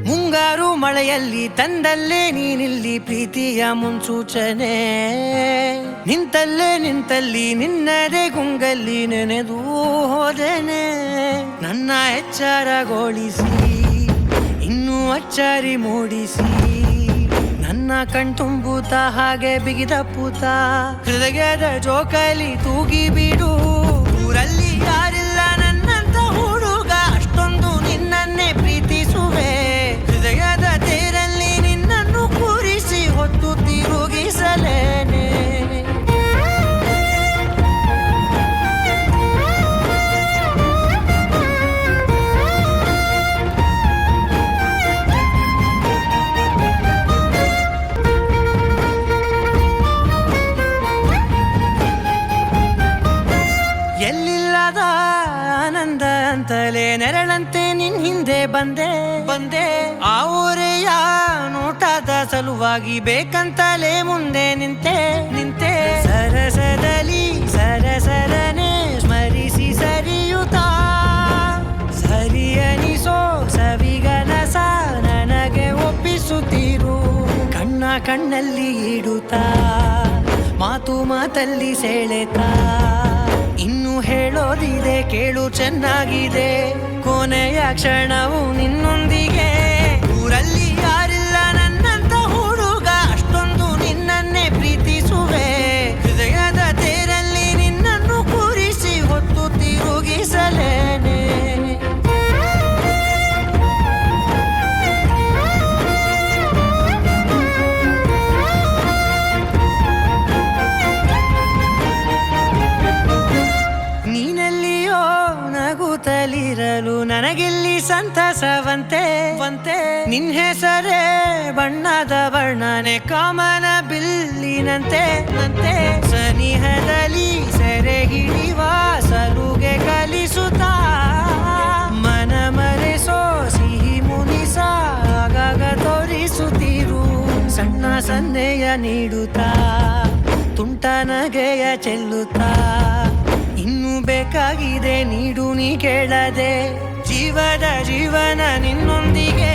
ಮುಂಗಾರು ಮಳೆಯಲ್ಲಿ ತಂದಲ್ಲೇ ನೀನಿಲ್ಲಿ ಪ್ರೀತಿಯ ಮುನ್ಸೂಚನೆ, ನಿಂತಲ್ಲಿ ನಿನ್ನದೇ ಗುಂಗಲ್ಲಿ ನೆನೆದು ಹೋದೆನೆ. ನನ್ನ ಎಚ್ಚರಗೊಳಿಸಿ ಇನ್ನೂ ಅಚ್ಚರಿ ಮೂಡಿಸಿ, ನನ್ನ ಕಣ್ತುಂಬುತ್ತ ಹಾಗೆ ಬಿಗಿದ ಪೂತ ಹೃದಯದ ಜೋಕಾಲಿ ತೂಗಿ ಬಿಡು. ಊರಲ್ಲಿ ಯಾರಿಲ್ಲ ನನ್ನಂತ ಹುಡುಗ, ಅಷ್ಟೊಂದು ನಿನ್ನನ್ನೇ ಪ್ರೀತಿಸುವೆ. ಹೃದಯದ ತೇರಲ್ಲಿ ನಿನ್ನನ್ನು ಕೂರಿಸಿ ಹೊತ್ತು ತಿರುಗಿಸಲೇನೆ. ಎಲ್ಲಿಲ್ಲದ ಆನಂದ ಅಂತಲೇ ನೆರಳಂತೆ ನಿನ್ ಹಿಂದೆ ಬಂದೆ. ಆ ಊರೆಯ ನೋಟದ ಸಲುವಾಗಿ ಬೇಕಂತಲೇ ಮುಂದೆ ನಿಂತೆ. ಸರಸದಲ್ಲಿ ಸರಸರನೆ ಸ್ಮರಿಸಿ ಸರಿಯುತ್ತಾ, ಸರಿಯನಿಸೋ ಸವಿಗನಸ ನನಗೆ ಒಪ್ಪಿಸುತ್ತೀರು. ಕಣ್ಣಲ್ಲಿ ಇಡುತ್ತಾ, ಮಾತಲ್ಲಿ ಸೆಳೆತಾ, ಇನ್ನು ಹೇಳೋದಿದೆ ಕೇಳು ಚೆನ್ನಾಗಿದೆ. ಕೊನೆಯ ಕ್ಷಣವು ನಿನ್ನೊಂದಿಗೆ. ಊರಲ್ಲಿ ಯಾರಿಲ್ಲ ನನ್ನಂತ ಹುಡುಗ, ಅಷ್ಟೊಂದು ನಿನ್ನನ್ನೇ ಪ್ರೀತಿಸುವೆ. ಹೃದಯದ ತೇರಲ್ಲಿ ನಿನ್ನನ್ನು ಕೂರಿಸಿ ಹೊತ್ತು ತಿರುಗಿಸಲೇನೆ. ನೀನೆಲ್ಲಿಯೋ ನಗುತ್ತಲಿರಲು ನನಗಿಲ್ಲಿ ಸಂತಸವಂತೆ. ನಿನ್ ಹೆಸರೇ ಬಣ್ಣದ ವರ್ಣನೆ ಕಾಮನ ಬಿಲ್ಲಿನಂತೆ. ಸನಿಹದಲ್ಲಿ ಸೆರೆ ಹಿಡಿಯುವ ಸಲುಗೆ ಕಲಿಸುತ್ತಾ, ಮನ ಮರೆಸೋ ಸಿಹಿ ಮುನಿಸ ಆಗಾಗ ತೋರಿಸುತ್ತೀರು. ಸಣ್ಣ ಸನ್ನೆಯ ನೀಡುತ್ತಾ, ತುಂಟ ನಗೆಯ ಚೆಲ್ಲುತ್ತಾ, ಇನ್ನು ಬೇಕಾಗಿದೆ ನೀಡು ನೀ ಕೇಳದೆ. ಜೀವನ ನಿನ್ನೊಂದಿಗೆ.